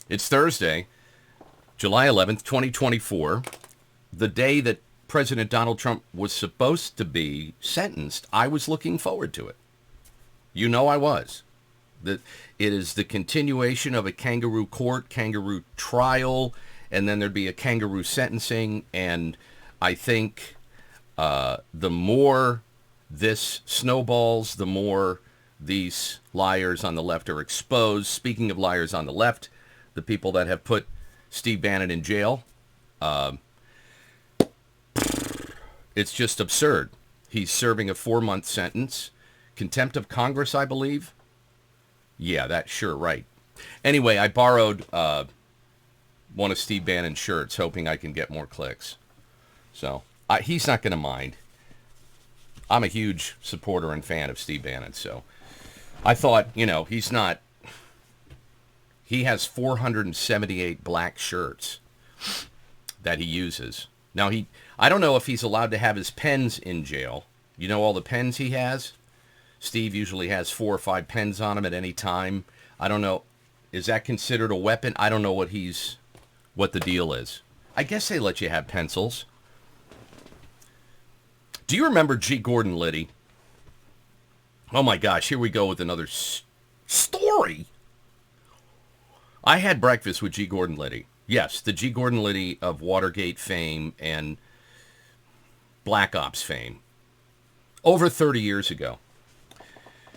It's Thursday, July 11th, 2024, the day that President Donald Trump was supposed to be sentenced. I was looking forward to it. You know I was. It is the continuation of a kangaroo court, kangaroo trial, and then there'd be a kangaroo sentencing. And I think the more this snowballs, the more these liars on the left are exposed. Speaking of liars on the left, the people that have put Steve Bannon in jail, it's just absurd. He's serving a 4-month sentence. Contempt of Congress, I believe. Yeah, that's sure right. Anyway, I borrowed one of Steve Bannon's shirts, hoping I can get more clicks. So he's not going to mind. I'm a huge supporter and fan of Steve Bannon, so I thought, he's not. He has 478 black shirts that he uses. Now, I don't know if he's allowed to have his pens in jail. You know all the pens he has? Steve usually has 4 or 5 pens on him at any time. I don't know. Is that considered a weapon? I don't know what the deal is. I guess they let you have pencils. Do you remember G. Gordon Liddy? Oh my gosh, here we go with another story. I had breakfast with G. Gordon Liddy. Yes, the G. Gordon Liddy of Watergate fame and Black Ops fame. Over 30 years ago.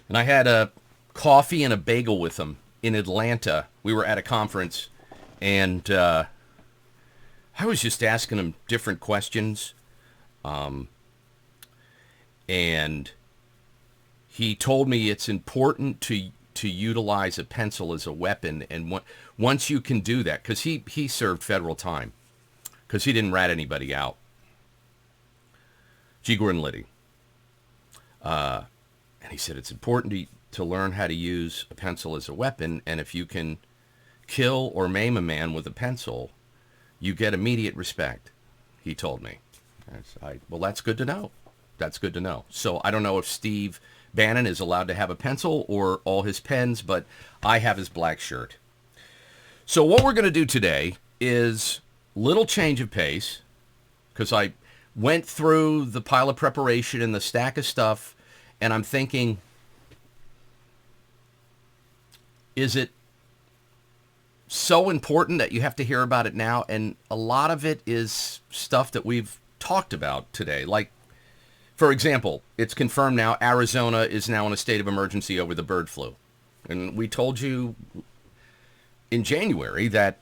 And I had a coffee and a bagel with him in Atlanta. We were at a conference, and I was just asking him different questions. And he told me it's important to utilize a pencil as a weapon. And once you can do that, because he served federal time, because he didn't rat anybody out. G. Gordon Liddy. And he said it's important to learn how to use a pencil as a weapon. And if you can kill or maim a man with a pencil, you get immediate respect, he told me. Well, that's good to know. That's good to know. So I don't know if Steve Bannon is allowed to have a pencil or all his pens, but I have his black shirt. So what we're going to do today is little change of pace, because I went through the pile of preparation and the stack of stuff, and I'm thinking, is it so important that you have to hear about it now? And a lot of it is stuff that we've talked about today. Like, for example, it's confirmed now Arizona is now in a state of emergency over the bird flu. And we told you in January that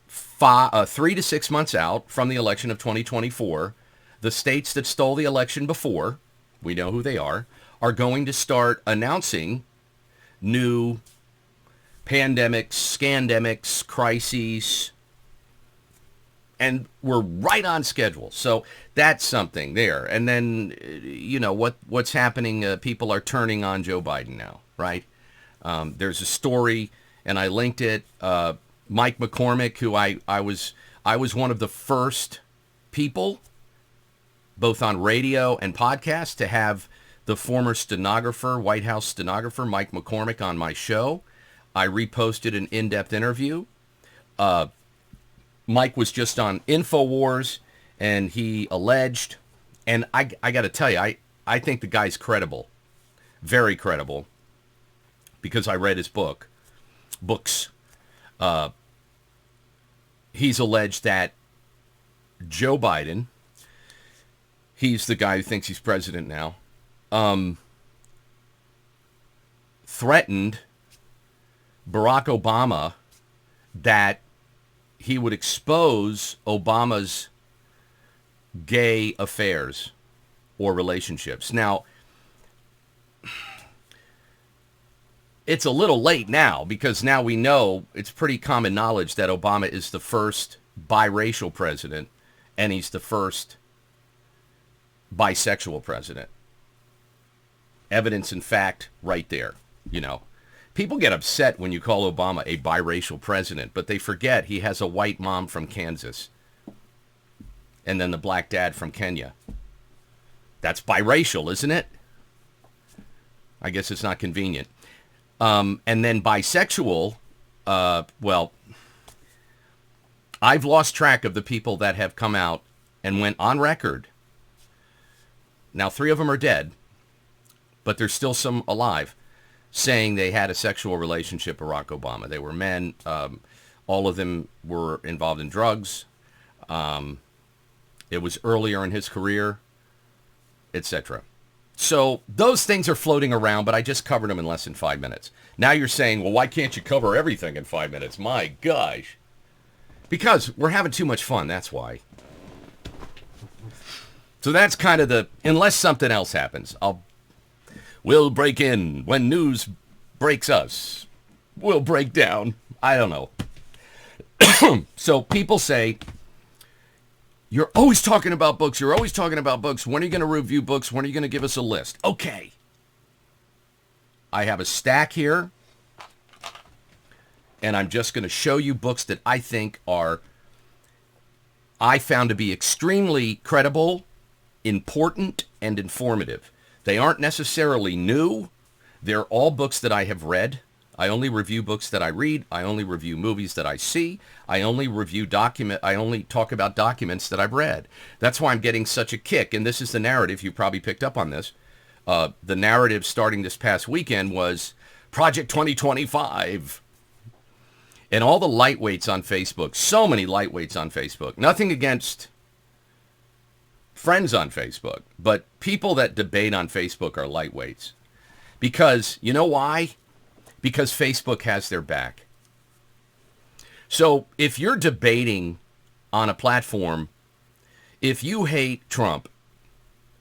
3 to 6 months out from the election of 2024, the states that stole the election before, we know who they are going to start announcing new pandemics, scandemics, crises, and we're right on schedule. So that's something there. And then, what's happening, people are turning on Joe Biden now, right? There's a story, and I linked it. Mike McCormick, who I was one of the first people, both on radio and podcast, to have the former stenographer, White House stenographer, Mike McCormick, on my show. I reposted an in-depth interview. Mike was just on InfoWars, and he alleged, and I got to tell you, I think the guy's credible, very credible, because I read his books. He's alleged that Joe Biden, he's the guy who thinks he's president now, threatened Barack Obama that he would expose Obama's gay affairs or relationships. Now, it's a little late now, because now we know, it's pretty common knowledge that Obama is the first biracial president, and he's the first bisexual president. Evidence and fact right there, People get upset when you call Obama a biracial president, but they forget he has a white mom from Kansas and then the black dad from Kenya. That's biracial, isn't it? I guess it's not convenient. And then bisexual, Well, I've lost track of the people that have come out and went on record. Now, 3 of them are dead, but there's still some alive, saying they had a sexual relationship with Barack Obama. They were men. All of them were involved in drugs. It was earlier in his career, etc. So those things are floating around, but I just covered them in less than 5 minutes. Now you're saying, well, why can't you cover everything in 5 minutes? My gosh. Because we're having too much fun, that's why. So that's kind of unless something else happens, we'll break in. When news breaks us, we'll break down. I don't know. So people say, you're always talking about books. You're always talking about books. When are you going to review books? When are you going to give us a list? Okay. I have a stack here, and I'm just going to show you books that I think I found to be extremely credible, important, and informative. They aren't necessarily new. They're all books that I have read. I only review books that I read. I only review movies that I see. I only talk about documents that I've read. That's why I'm getting such a kick. And this is the narrative. You probably picked up on this. The narrative starting this past weekend was Project 2025. And all the lightweights on Facebook, so many lightweights on Facebook. Nothing against friends on Facebook, but people that debate on Facebook are lightweights. Because, you know why? Because Facebook has their back. So if you're debating on a platform, if you hate Trump,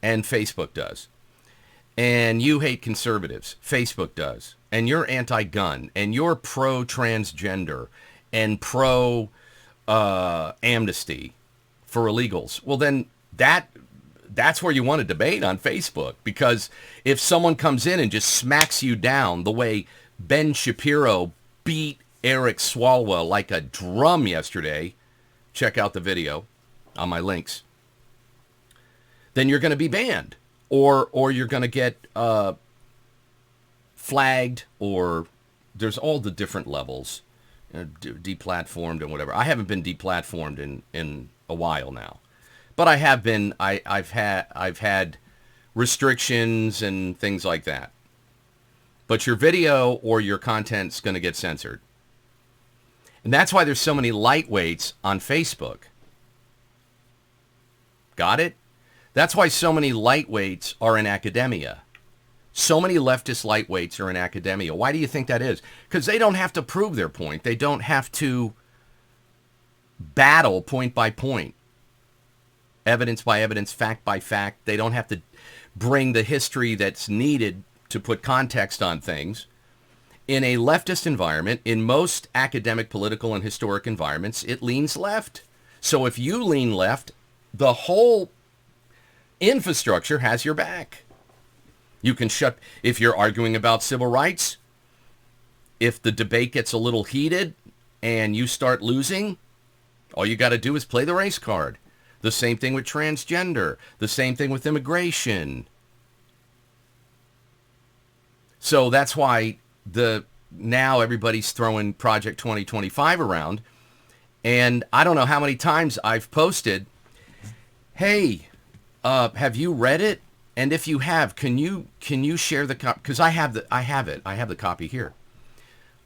and Facebook does, and you hate conservatives, Facebook does, and you're anti-gun, and you're pro-transgender, and pro-amnesty for illegals, well then that's where you want to debate on Facebook. Because if someone comes in and just smacks you down the way Ben Shapiro beat Eric Swalwell like a drum yesterday, check out the video on my links, then you're going to be banned. Or you're going to get flagged, or there's all the different levels, deplatformed and whatever. I haven't been deplatformed in a while now. But I have been, I've had restrictions and things like that. But your video or your content's going to get censored. And that's why there's so many lightweights on Facebook. Got it? That's why so many lightweights are in academia. So many leftist lightweights are in academia. Why do you think that is? Because they don't have to prove their point. They don't have to battle point by point, evidence by evidence, fact by fact. They don't have to bring the history that's needed to put context on things. In a leftist environment, in most academic, political, and historic environments, it leans left. So if you lean left, the whole infrastructure has your back. You can if you're arguing about civil rights, if the debate gets a little heated and you start losing, all you got to do is play the race card. The same thing with transgender. The same thing with immigration. So that's why now everybody's throwing Project 2025 around. And I don't know how many times I've posted, hey, have you read it? And if you have, can you share the copy? Because I have the copy here.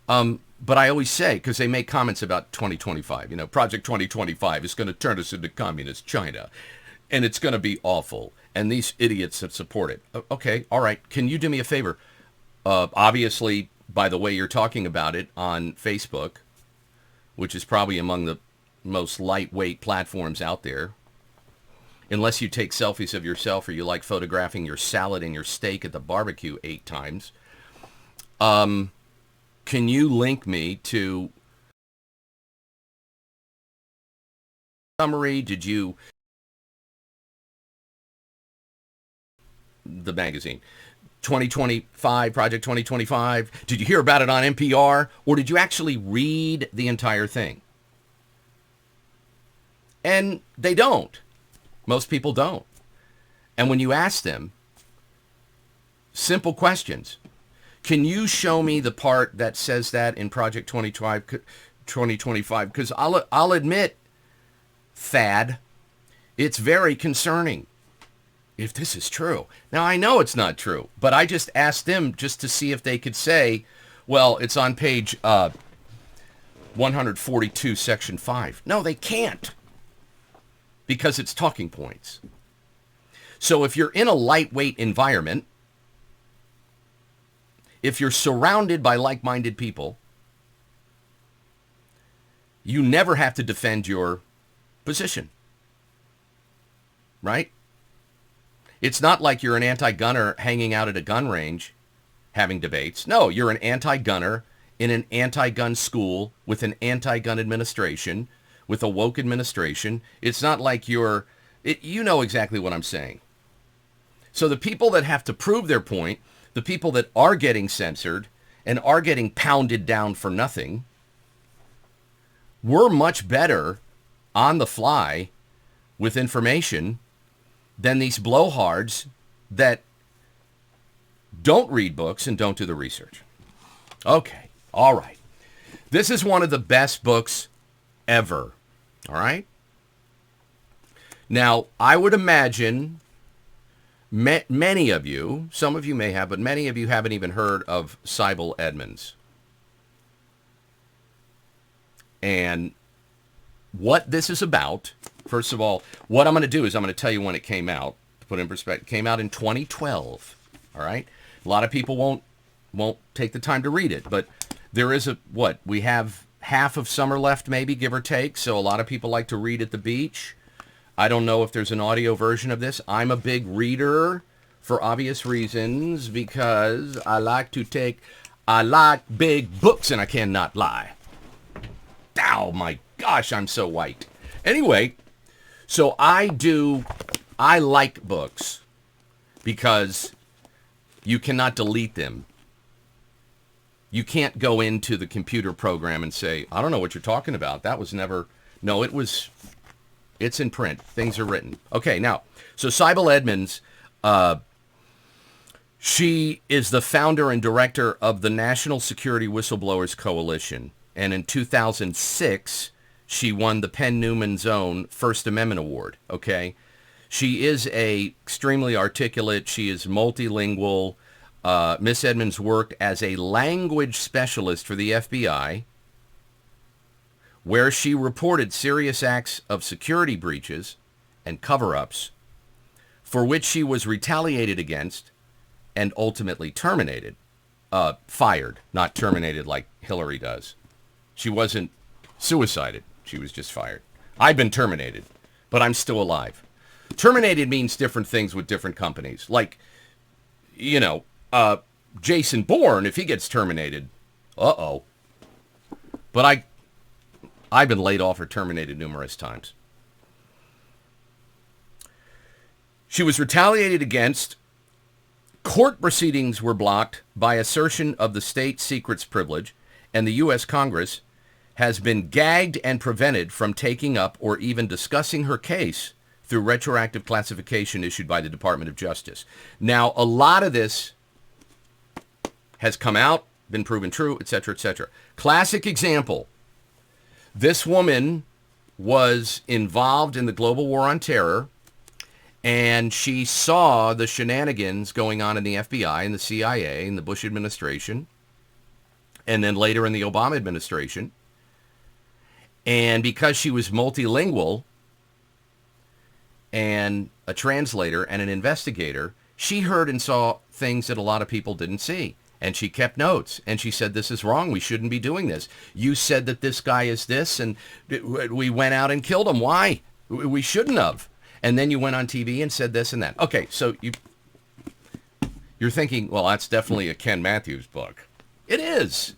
But I always say, because they make comments about 2025, Project 2025 is going to turn us into communist China, and it's going to be awful, and these idiots that support it. Okay, all right. Can you do me a favor? Obviously, by the way you're talking about it on Facebook, which is probably among the most lightweight platforms out there, unless you take selfies of yourself or you like photographing your salad and your steak at the barbecue 8 times, can you link me to summary? The magazine, 2025, Project 2025, did you hear about it on NPR, or did you actually read the entire thing? And they don't. Most people don't. And when you ask them simple questions, Can you show me the part that says that in Project 2025? Because I'll admit, Thad, it's very concerning if this is true. Now, I know it's not true, but I just asked them just to see if they could say, well, it's on page 142, section 5. No, they can't, because it's talking points. So if you're in a lightweight environment, if you're surrounded by like-minded people, you never have to defend your position, right? It's not like you're an anti-gunner hanging out at a gun range having debates. No, you're an anti-gunner in an anti-gun school with an anti-gun administration, with a woke administration. It's not like you know exactly what I'm saying. So the people that have to prove their point, the people that are getting censored and are getting pounded down for nothing, we're much better on the fly with information than these blowhards that don't read books and don't do the research. Okay, all right. This is one of the best books ever, all right? Now, I would imagine many of you, some of you may have, but many of you haven't even heard of Sybil Edmonds. And what this is about, first of all, what I'm going to do is I'm going to tell you when it came out, to put it in perspective. It came out in 2012, all right? A lot of people won't take the time to read it, but there is we have half of summer left, maybe, give or take, so a lot of people like to read at the beach. I don't know if there's an audio version of this. I'm a big reader for obvious reasons, because I like big books, and I cannot lie. Oh my gosh, I'm so white. Anyway, so I like books because you cannot delete them. You can't go into the computer program and say, I don't know what you're talking about. That was never, no, it's in print. Things are written. Okay, now, so Sybil Edmonds, she is the founder and director of the National Security Whistleblowers Coalition. And in 2006, she won the Penn Newman Zone First Amendment Award, okay? She is extremely articulate. She is multilingual. Miss Edmonds worked as a language specialist for the FBI, where she reported serious acts of security breaches and cover-ups, for which she was retaliated against and ultimately terminated. Fired, not terminated like Hillary does. She wasn't suicided. She was just fired. I've been terminated, but I'm still alive. Terminated means different things with different companies. Like, Jason Bourne, if he gets terminated, uh-oh. But I've been laid off or terminated numerous times. She was retaliated against. Court proceedings were blocked by assertion of the state secrets privilege, and the U.S. Congress has been gagged and prevented from taking up or even discussing her case through retroactive classification issued by the Department of Justice. Now, a lot of this has come out, been proven true, etc., etc. Classic example. This woman was involved in the global war on terror, and she saw the shenanigans going on in the FBI and the CIA and the Bush administration, and then later in the Obama administration. And because she was multilingual and a translator and an investigator, she heard and saw things that a lot of people didn't see. And she kept notes, and she said, this is wrong. We shouldn't be doing this. You said that this guy is this, and we went out and killed him. Why? We shouldn't have. And then you went on TV and said this and that. Okay, so you're thinking, well, that's definitely a Ken Matthews book. It is.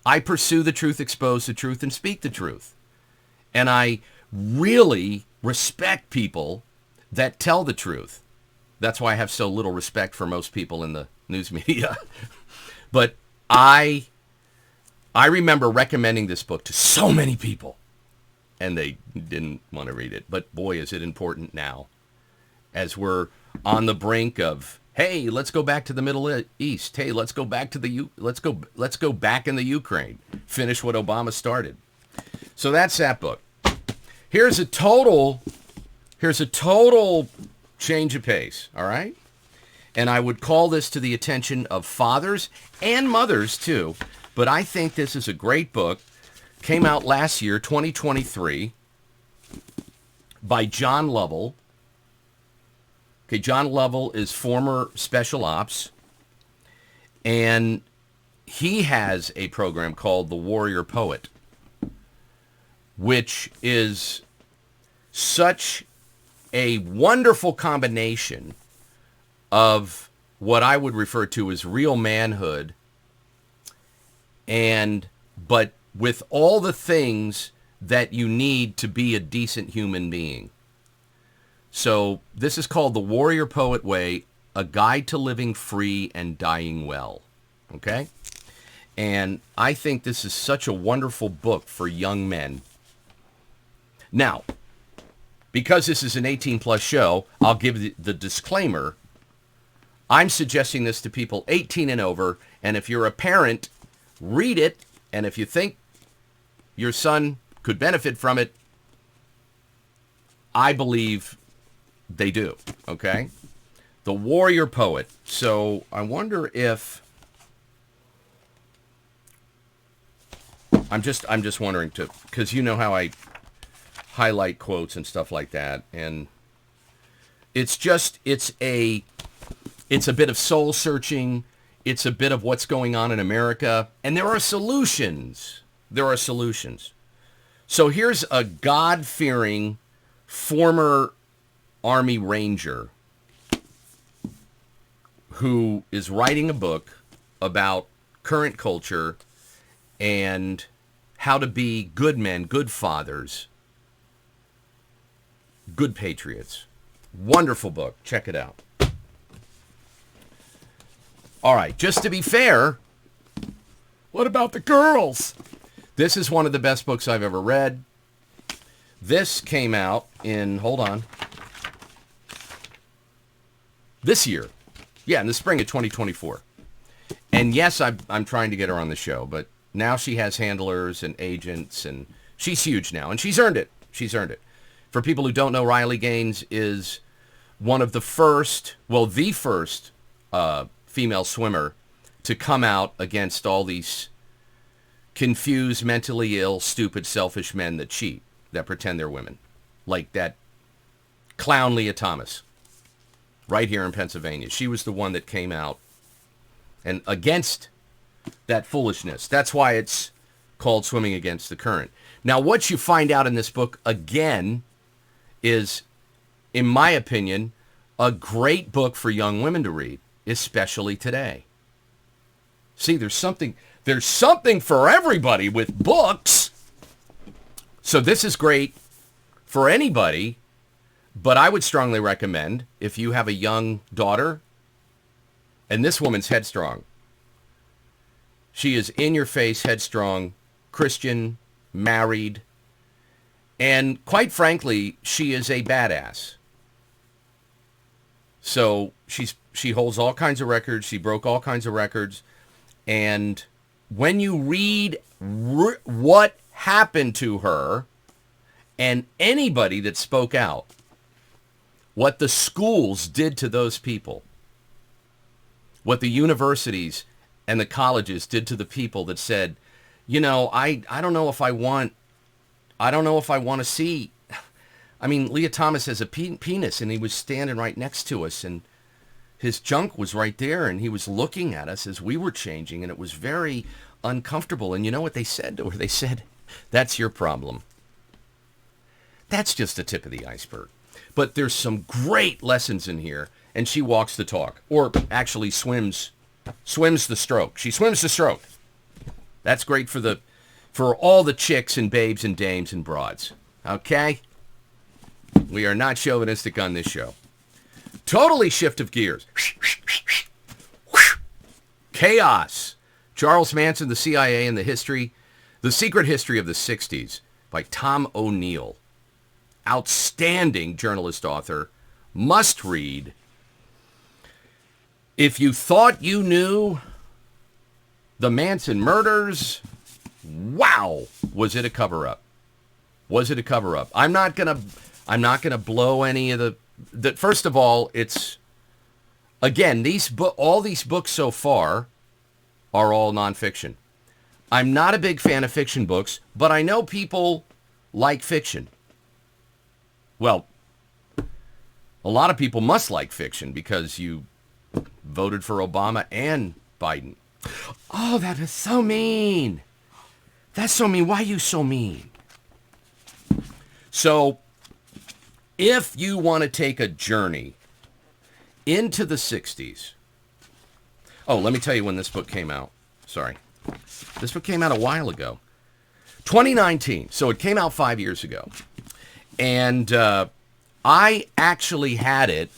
I pursue the truth, expose the truth, and speak the truth. And I really respect people that tell the truth. That's why I have so little respect for most people in the news media. But I remember recommending this book to so many people, and they didn't want to read it. But boy, is it important now, as we're on the brink of, hey, let's go back to the Middle East. Hey, let's go back to let's go back in the Ukraine. Finish what Obama started. So that's that book. Here's a total change of pace, all right? And I would call this to the attention of fathers and mothers too, but I think this is a great book. Came out last year, 2023, by John Lovell. Okay, John Lovell is former special ops, and he has a program called The Warrior Poet, which is such a wonderful combination of what I would refer to as real manhood, but with all the things that you need to be a decent human being. So this is called The Warrior Poet Way, A Guide to Living Free and Dying Well. Okay? And I think this is such a wonderful book for young men. Now, because this is an 18-plus show, I'll give the disclaimer. I'm suggesting this to people 18 and over, and if you're a parent, read it, and if you think your son could benefit from it, I believe they do, okay? The Warrior Poet. So I wonder if... I'm just wondering, because you know how I highlight quotes and stuff like that, and it's a bit of soul searching. It's a bit of what's going on in America, and there are solutions. So here's a God-fearing former Army Ranger who is writing a book about current culture and how to be good men, good fathers, good patriots. Wonderful book. Check it out. All right, just to be fair, what about the girls? This is one of the best books I've ever read. This came out in, hold on, this year. Yeah, in the spring of 2024. And yes, I'm trying to get her on the show, but now she has handlers and agents, and she's huge now, and she's earned it. For people who don't know, Riley Gaines is one of the first, the first female swimmer to come out against all these confused, mentally ill, stupid, selfish men that cheat, that pretend they're women. Like that clown Leah Thomas, right here in Pennsylvania. She was the one that came out and against that foolishness. That's why it's called Swimming Against the Current. Now, what you find out in this book, again, is, in my opinion, a great book for young women to read, especially today. See, there's something for everybody with books. So this is great for anybody, but I would strongly recommend, if you have a young daughter, and this woman's headstrong. She is in-your-face, headstrong, Christian, married, and quite frankly, she is a badass. So she holds all kinds of records. She broke all kinds of records. And when you read what happened to her and anybody that spoke out, what the schools did to those people, what the universities and the colleges did to the people that said, you know, I don't know if I want to see. I mean, Leah Thomas has a penis, and he was standing right next to us, and his junk was right there, and he was looking at us as we were changing, and it was very uncomfortable. And you know what they said to her? They said, that's your problem. That's just the tip of the iceberg. But there's some great lessons in here, and she walks the talk, or actually swims the stroke. She swims the stroke. That's great for all the chicks and babes and dames and broads. Okay? We are not chauvinistic on this show. Totally shift of gears. Chaos. Charles Manson, the CIA, and the Secret History of the 60s by Tom O'Neill. Outstanding journalist author. Must read. If you thought you knew the Manson murders, wow, was it a cover-up? Was it a cover-up? I'm not gonna blow any of the. First of all, it's again all these books so far are all nonfiction. I'm not a big fan of fiction books, but I know people like fiction. Well, a lot of people must like fiction because you voted for Obama and Biden. Oh, that is so mean. That's so mean. Why are you so mean? So, if you want to take a journey into the 60s. Oh, let me tell you when this book came out. Sorry. This book came out a while ago. 2019. So it came out 5 years ago. And I actually had it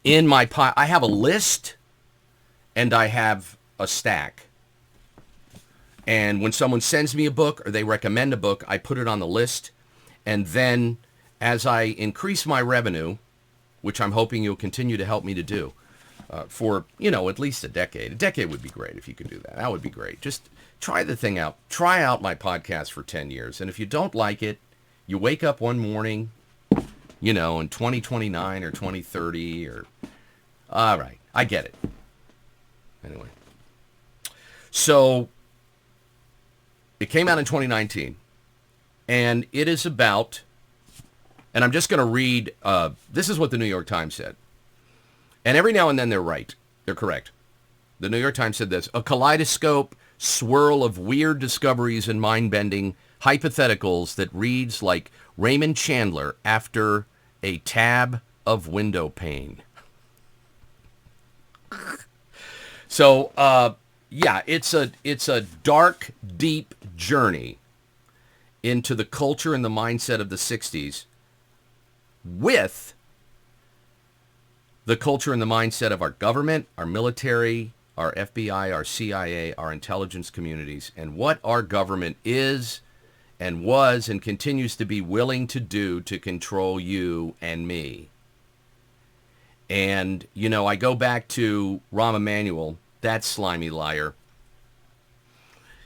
in my I have a list and I have a stack. And when someone sends me a book or they recommend a book, I put it on the list. And then as I increase my revenue, which I'm hoping you'll continue to help me to do for, at least a decade. A decade would be great if you could do that. That would be great. Just try the thing out. Try out my podcast for 10 years. And if you don't like it, you wake up one morning, in 2029 or 2030 or... All right. I get it. Anyway. So... it came out in 2019, and it is about, and I'm just going to read, this is what the New York Times said. And every now and then they're right. They're correct. The New York Times said this: a kaleidoscope swirl of weird discoveries and mind-bending hypotheticals that reads like Raymond Chandler after a tab of window pane. So, yeah, it's a dark, deep journey into the culture and the mindset of the 60s with the culture and the mindset of our government, our military, our FBI, our CIA, our intelligence communities, and what our government is and was and continues to be willing to do to control you and me. And, I go back to Rahm Emanuel, that slimy liar,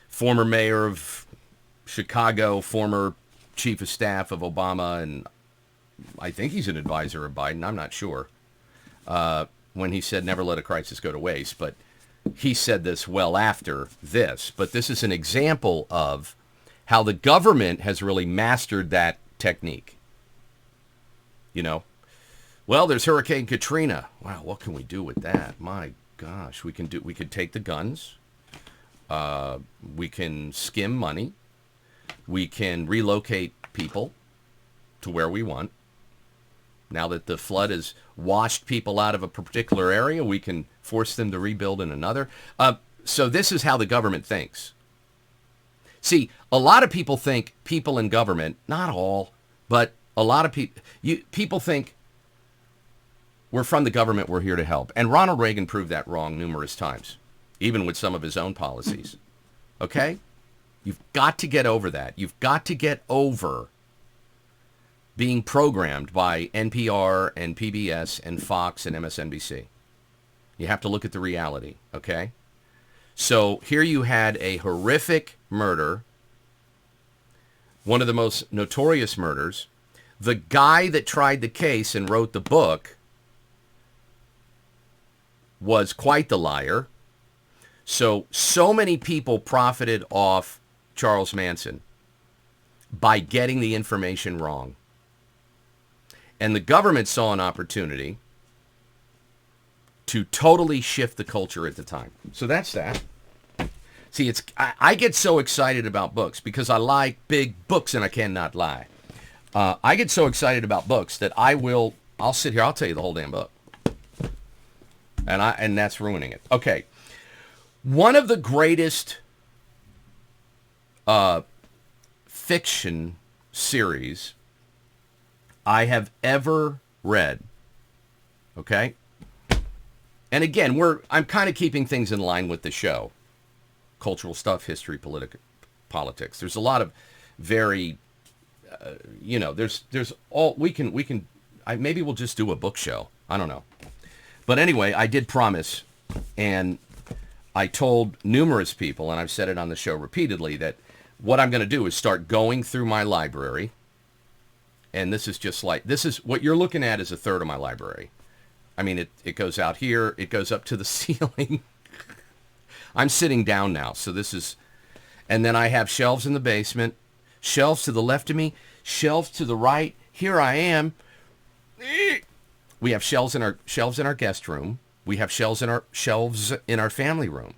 former mayor of Chicago, former chief of staff of Obama, and I think he's an advisor of Biden, I'm not sure, when he said never let a crisis go to waste. But he said this well after this. But this is an example of how the government has really mastered that technique. Well, there's Hurricane Katrina. Wow, what can we do with that? My gosh, we could take the guns. We can skim money. We can relocate people to where we want. Now that the flood has washed people out of a particular area, we can force them to rebuild in another. So this is how the government thinks. See, a lot of people think people in government, not all, but a lot of people think we're from the government, we're here to help. And Ronald Reagan proved that wrong numerous times, even with some of his own policies. Okay? You've got to get over that. You've got to get over being programmed by NPR and PBS and Fox and MSNBC. You have to look at the reality, okay? So here you had a horrific murder, one of the most notorious murders. The guy that tried the case and wrote the book was quite the liar. So many people profited off Charles Manson by getting the information wrong. And the government saw an opportunity to totally shift the culture at the time. So that's that. See, I get so excited about books because I like big books and I cannot lie. I get so excited about books that I'll sit here, I'll tell you the whole damn book. And that's ruining it. Okay. One of the greatest fiction series I have ever read. Okay? And again, I'm kind of keeping things in line with the show. Cultural stuff, history, politics. There's a lot of very, there's all, maybe we'll just do a book show. I don't know. But anyway, I did promise, and I told numerous people, and I've said it on the show repeatedly, that what I'm going to do is start going through my library. And this is what you're looking at is a third of my library. I mean, it goes out here. It goes up to the ceiling. I'm sitting down now. So this is, and then I have shelves in the basement, shelves to the left of me, shelves to the right. Here I am. We have shelves in our guest room. We have shelves in our family room.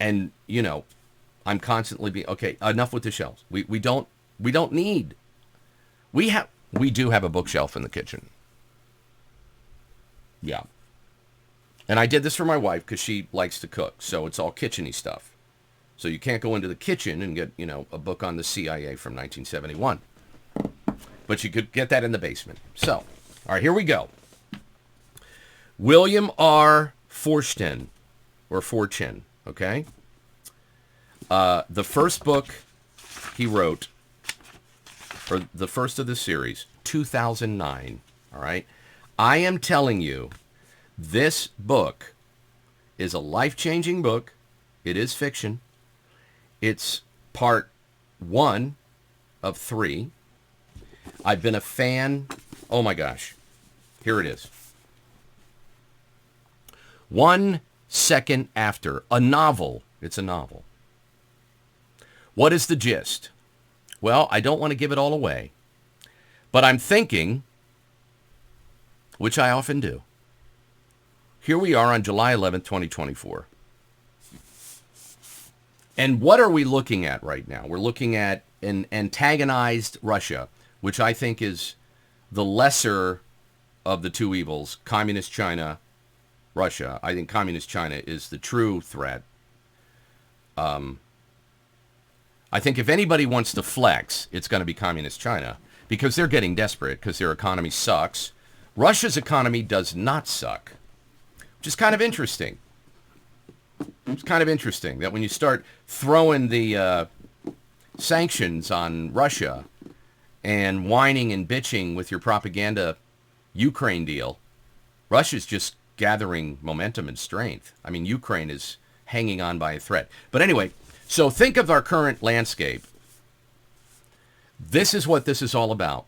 And, I'm constantly okay, enough with the shelves. We don't need. We do have a bookshelf in the kitchen. Yeah. And I did this for my wife because she likes to cook, so it's all kitchen-y stuff. So you can't go into the kitchen and get, a book on the CIA from 1971. But you could get that in the basement. So, all right, here we go. William R. Forstchen, okay? The first book he wrote, or the first of the series, 2009, all right? I am telling you, this book is a life-changing book. It is fiction. It's part 1 of 3. I've been a fan. Oh my gosh. Here it is. 1 second after. A novel. It's a novel. What is the gist? Well, I don't want to give it all away. But I'm thinking, which I often do. Here we are on July 11th, 2024. And what are we looking at right now? We're looking at an antagonized Russia, which I think is the lesser of the two evils, Communist China, Russia. I think Communist China is the true threat. I think if anybody wants to flex, it's going to be Communist China because they're getting desperate because their economy sucks. Russia's economy does not suck, which is kind of interesting. It's kind of interesting that when you start throwing the sanctions on Russia and whining and bitching with your propaganda Ukraine deal, Russia's just gathering momentum and strength. I mean, Ukraine is hanging on by a thread. But anyway, so think of our current landscape. This is what this is all about.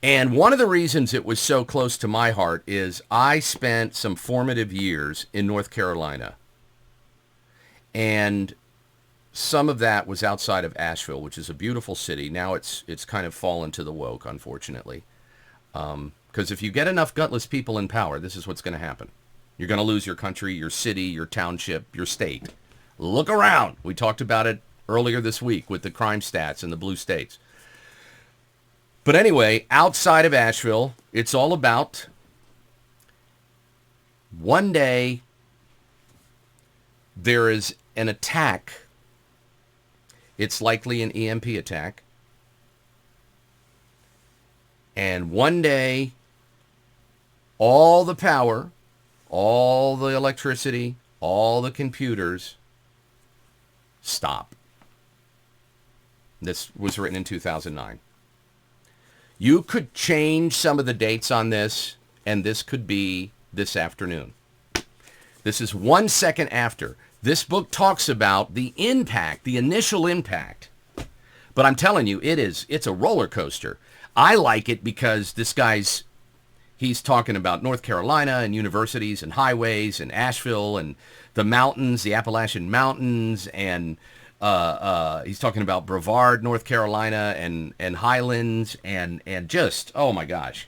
And one of the reasons it was so close to my heart is I spent some formative years in North Carolina. And some of that was outside of Asheville, which is a beautiful city. Now it's kind of fallen to the woke, unfortunately. Because if you get enough gutless people in power, this is what's going to happen. You're going to lose your country, your city, your township, your state. Look around. We talked about it earlier this week with the crime stats in the blue states. But anyway, outside of Asheville, it's all about one day there is an attack. It's likely an EMP attack. And one day, all the power, all the electricity, all the computers stop. This was written in 2009. You could change some of the dates on this, and this could be this afternoon. This is 1 second after. This book talks about the impact, the initial impact. But I'm telling you, it's a roller coaster. I like it because this he's talking about North Carolina and universities and highways and Asheville and the mountains, the Appalachian Mountains, and he's talking about Brevard, North Carolina, and Highlands, and just, oh my gosh.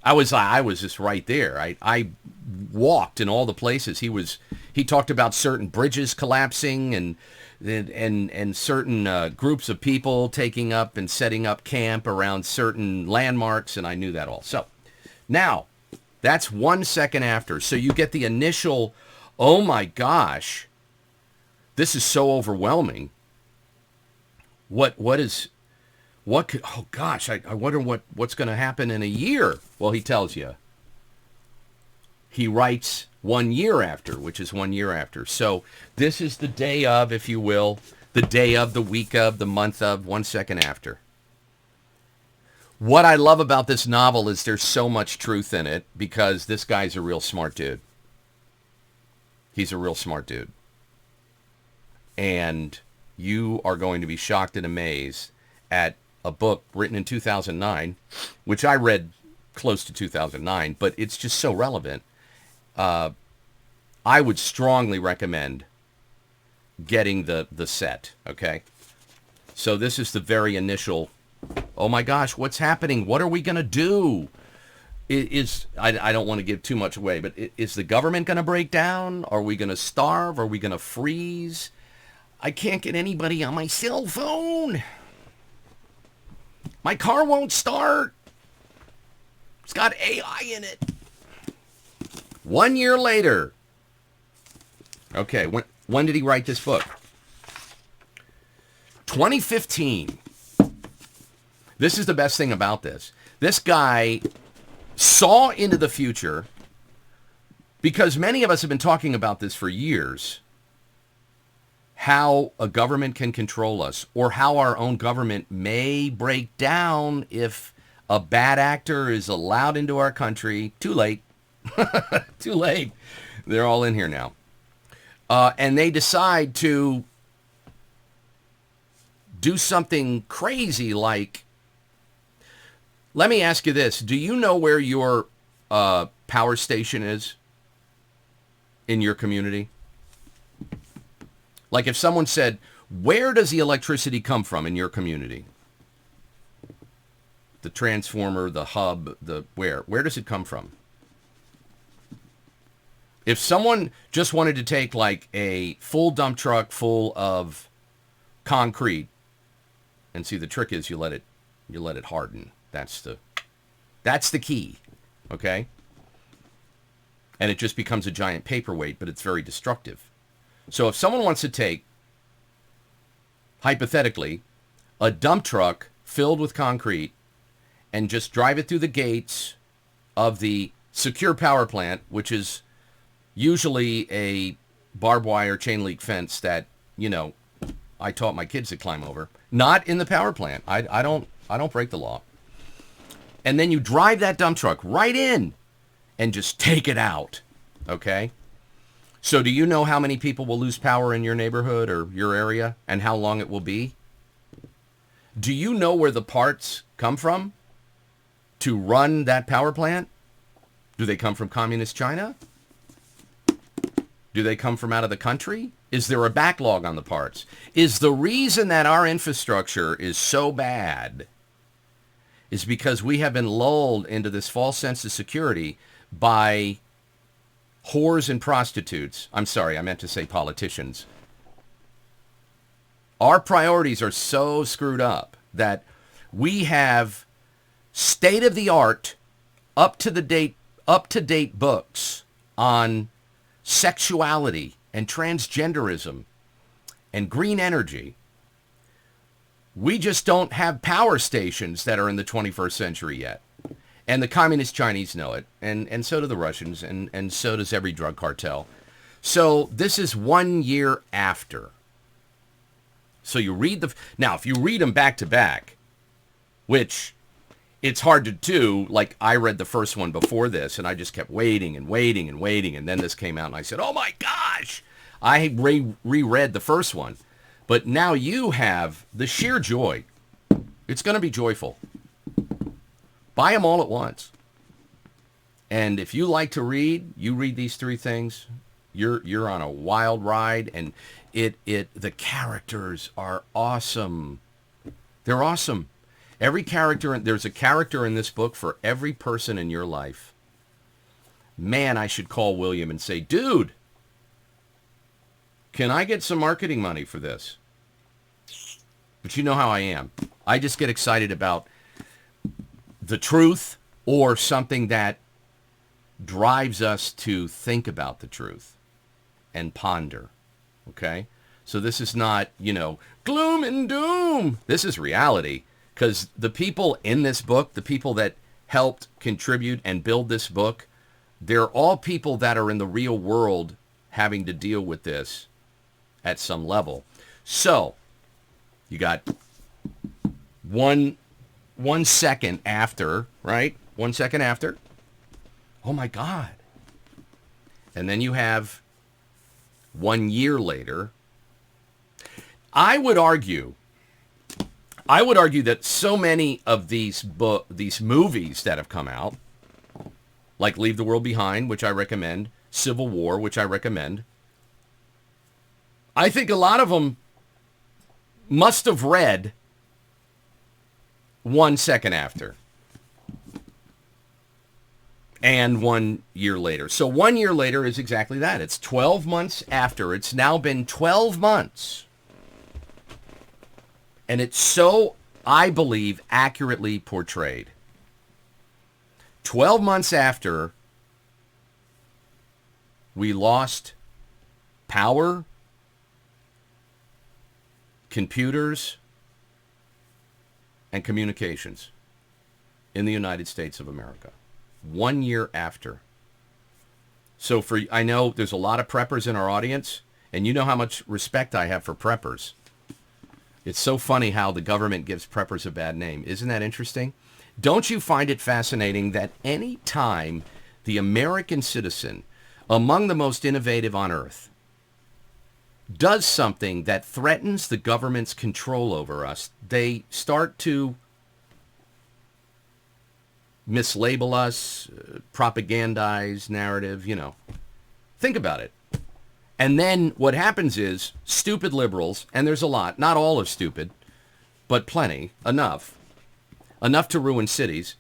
I was just right there. I walked in all the places. He talked about certain bridges collapsing and certain groups of people taking up and setting up camp around certain landmarks, and I knew that all. So now that's 1 second after. So you get the initial, oh my gosh, this is so overwhelming. Oh gosh, I wonder what's going to happen in a year. Well, he tells you. He writes 1 year after, which is 1 year after. So this is the day of, if you will, the day of, the week of, the month of, 1 second after. What I love about this novel is there's so much truth in it because this guy's a real smart dude. He's a real smart dude. And you are going to be shocked and amazed at a book written in 2009, which I read close to 2009, but it's just so relevant. I would strongly recommend getting the set, okay? So this is the very initial, oh my gosh, what's happening? What are we going to do? I don't want to give too much away, but is the government going to break down? Are we going to starve? Are we going to freeze? I can't get anybody on my cell phone. My car won't start. It's got AI in it. 1 year later. Okay, when did he write this book? 2015. This is the best thing about this. This guy saw into the future because many of us have been talking about this for years. How a government can control us or how our own government may break down if a bad actor is allowed into our country. Too late. Too late. They're all in here now. And they decide to do something crazy like, let me ask you this. Do you know where your power station is in your community? Like if someone said, where does the electricity come from in your community? The transformer, the hub, where does it come from? If someone just wanted to take like a full dump truck full of concrete, and see the trick is you let it harden. That's the key, okay? And it just becomes a giant paperweight, but it's very destructive. So if someone wants to take, hypothetically, a dump truck filled with concrete and just drive it through the gates of the secure power plant, which is usually a barbed wire chain link fence that, I taught my kids to climb over. Not in the power plant. I don't break the law. And then you drive that dump truck right in and just take it out, okay? So do you know how many people will lose power in your neighborhood or your area and how long it will be? Do you know where the parts come from to run that power plant? Do they come from communist China? Do they come from out of the country? Is there a backlog on the parts? Is the reason that our infrastructure is so bad is because we have been lulled into this false sense of security by whores and prostitutes. I'm sorry, I meant to say politicians. Our priorities are so screwed up that we have state-of-the-art, up-to-date books on sexuality and transgenderism and green energy. We just don't have power stations that are in the 21st century yet. And the communist Chinese know it, and so do the Russians, and so does every drug cartel. So this is 1 year after. So you read now if you read them back to back, which it's hard to do, like I read the first one before this, and I just kept waiting and waiting and waiting, and then this came out, and I said, oh my gosh! I reread the first one. But now you have the sheer joy. It's going to be joyful. Buy them all at once. And if you like to read, you read these three things, you're on a wild ride, and the characters are awesome. They're awesome. Every character, there's a character in this book for every person in your life. Man, I should call William and say, dude, can I get some marketing money for this? But you know how I am. I just get excited about the truth or something that drives us to think about the truth and ponder. Okay? So this is not, gloom and doom. This is reality. Because the people in this book, the people that helped contribute and build this book, they're all people that are in the real world having to deal with this at some level. So, you got one 1 second after, right? 1 second after. Oh my God. And then you have 1 year later. I would argue that so many of these movies that have come out, like Leave the World Behind, which I recommend, Civil War, which I recommend, I think a lot of them must have read 1 second after. And 1 year later. So 1 year later is exactly that. It's 12 months after. It's now been 12 months. And it's so, I believe, accurately portrayed. 12 months after we lost power, computers, and communications in the United States of America. 1 year after. So I know there's a lot of preppers in our audience, and you know how much respect I have for preppers. It's so funny how the government gives preppers a bad name. Isn't that interesting? Don't you find it fascinating that any time the American citizen, among the most innovative on earth, does something that threatens the government's control over us, they start to mislabel us, propagandize narrative, Think about it. And then what happens is stupid liberals, and there's a lot, not all are stupid, but plenty, enough to ruin cities.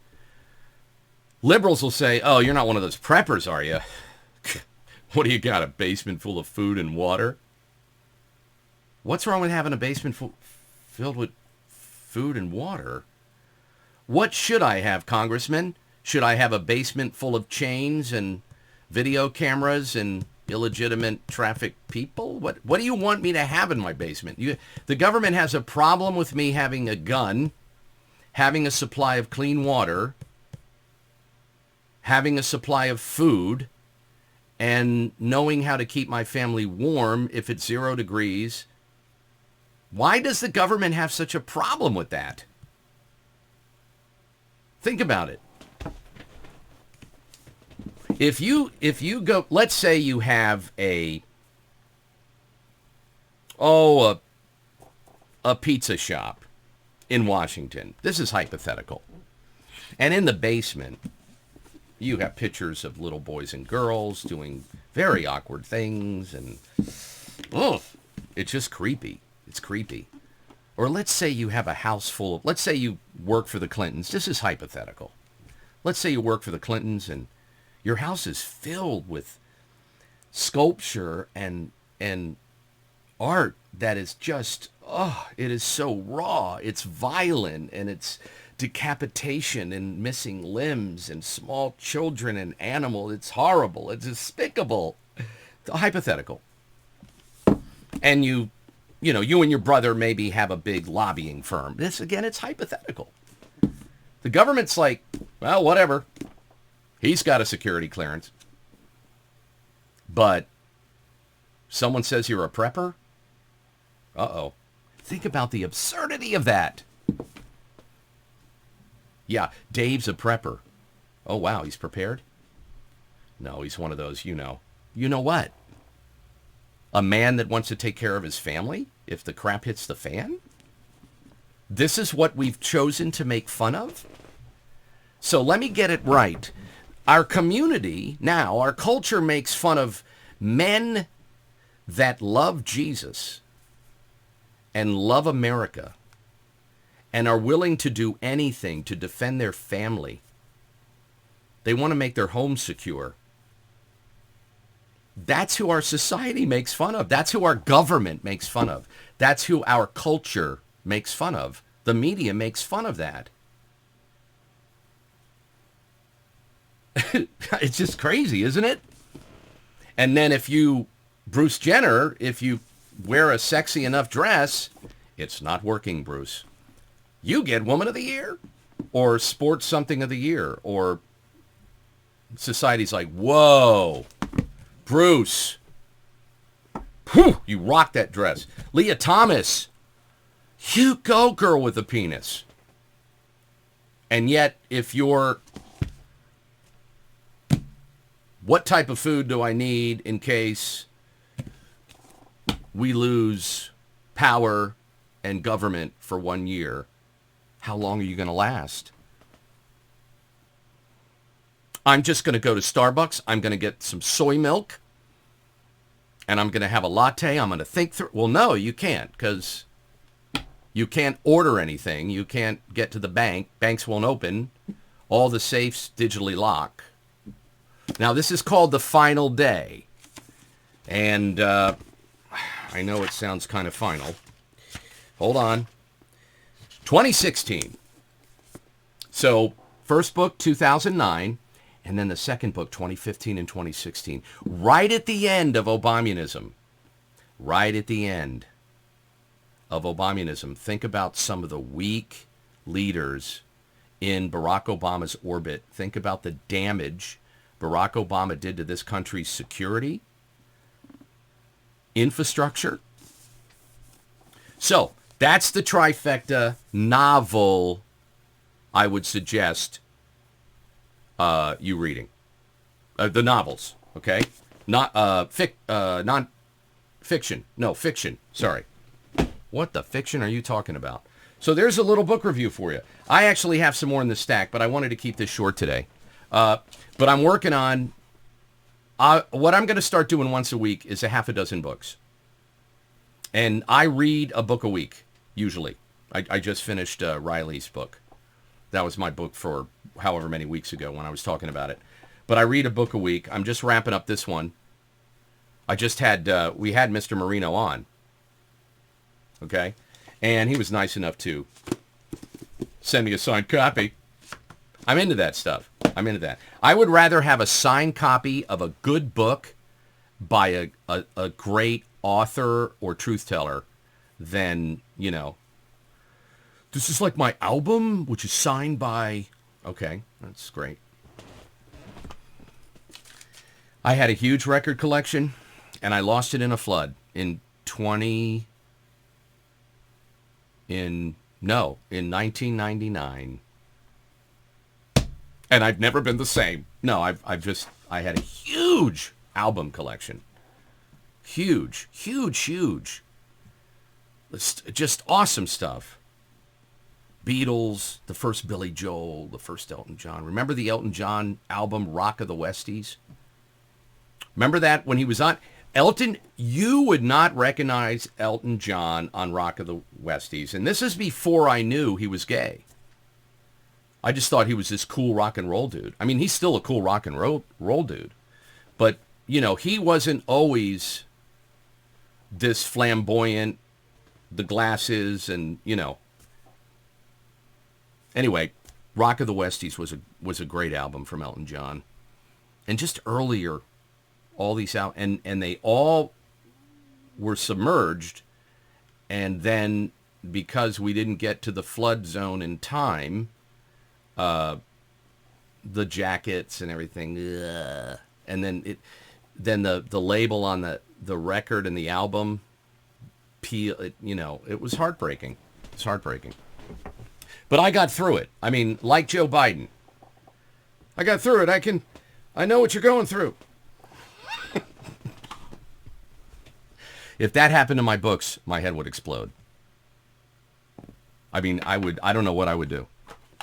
Liberals will say, oh, you're not one of those preppers, are you? What do you got, a basement full of food and water? What's wrong with having a basement filled with food and water? What should I have, Congressman? Should I have a basement full of chains and video cameras and illegitimate traffic people? What do you want me to have in my basement? The government has a problem with me having a gun, having a supply of clean water, having a supply of food, and knowing how to keep my family warm if it's 0 degrees. Why does the government have such a problem with that? Think about it. If you go, let's say you have a pizza shop in Washington. This is hypothetical. And in the basement, you have pictures of little boys and girls doing very awkward things, and it's just creepy. It's creepy. Or let's say you have a house full of, let's say you work for the Clintons. This is hypothetical. Let's say you work for the Clintons and your house is filled with sculpture and art that is just, it is so raw. It's violent, and it's decapitation and missing limbs and small children and animals. It's horrible. It's despicable. Hypothetical. And you and your brother maybe have a big lobbying firm. This, again, it's hypothetical. The government's like, well, whatever. He's got a security clearance. But someone says you're a prepper? Uh-oh. Think about the absurdity of that. Yeah, Dave's a prepper. Oh, wow, he's prepared? No, he's one of those, You know what? A man that wants to take care of his family if the crap hits the fan? This is what we've chosen to make fun of? So let me get it right. Our community now, our culture makes fun of men that love Jesus and love America and are willing to do anything to defend their family. They want to make their home secure. That's who our society makes fun of. That's who our government makes fun of. That's who our culture makes fun of. The media makes fun of that. It's just crazy, isn't it? And then Bruce Jenner, if you wear a sexy enough dress, it's not working, Bruce. You get Woman of the Year or Sports Something of the Year, or society's like, whoa, Bruce, whew, you rock that dress. Leah Thomas, you go, girl with a penis. And yet, if you're, what type of food do I need in case we lose power and government for 1 year? How long are you going to last? I'm just going to go to Starbucks. I'm going to get some soy milk. And I'm going to have a latte. I'm going to think through. Well, no, you can't, because you can't order anything. You can't get to the bank. Banks won't open. All the safes digitally lock. Now, this is called the final day. And I know it sounds kind of final. Hold on. 2016. So, first book, 2009. And then the second book, 2015 and 2016. Right at the end of Obamunism. Right at the end of Obamunism. Think about some of the weak leaders in Barack Obama's orbit. Think about the damage Barack Obama did to this country's security, infrastructure. So, that's the trifecta novel I would suggest you reading. The novels, okay? Not non-fiction. No, fiction. Sorry. What the fiction are you talking about? So there's a little book review for you. I actually have some more in the stack, but I wanted to keep this short today. But I'm working on... what I'm going to start doing once a week is a half a dozen books. And I read a book a week, usually. I just finished Riley's book. That was my book for however many weeks ago when I was talking about it. But I read a book a week. I'm just wrapping up this one. I just had... we had Mr. Marino on. Okay? And he was nice enough to send me a signed copy. I'm into that stuff. I'm into that. I would rather have a signed copy of a good book by a great author or truth teller than, you know, this is like my album, which is signed by... Okay, that's great. I had a huge record collection, and I lost it in a flood in 1999. And I've never been the same. No, I had a huge album collection. Huge. Just awesome stuff. Beatles, the first Billy Joel, the first Elton John. Remember the Elton John album, Rock of the Westies? Remember that when he was on... Elton, you would not recognize Elton John on Rock of the Westies. And this is before I knew he was gay. I just thought he was this cool rock and roll dude. I mean, he's still a cool rock and roll dude. But, you know, he wasn't always this flamboyant, the glasses and, you know. Anyway, Rock of the Westies was a great album from Elton John. And just earlier, all these out and they all were submerged, and then because we didn't get to the flood zone in time, the jackets and everything, and then the label on the record and the album, you know, it was heartbreaking. It's heartbreaking. But I got through it. I mean, like Joe Biden. I got through it. I know what you're going through. If that happened to my books, my head would explode. I mean, I don't know what I would do.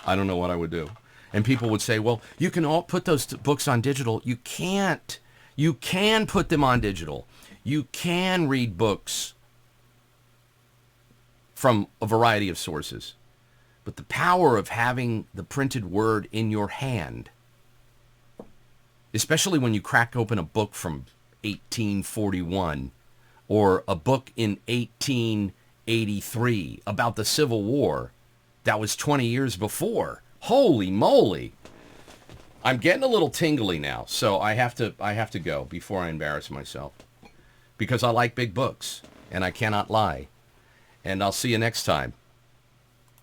I don't know what I would do. And people would say, well, you can all put those books on digital. You can't. You can put them on digital. You can read books from a variety of sources. But the power of having the printed word in your hand, especially when you crack open a book from 1841 or a book in 1883 about the Civil War that was 20 years before. Holy moly. I'm getting a little tingly now, so I have to go before I embarrass myself. Because I like big books, and I cannot lie. And I'll see you next time.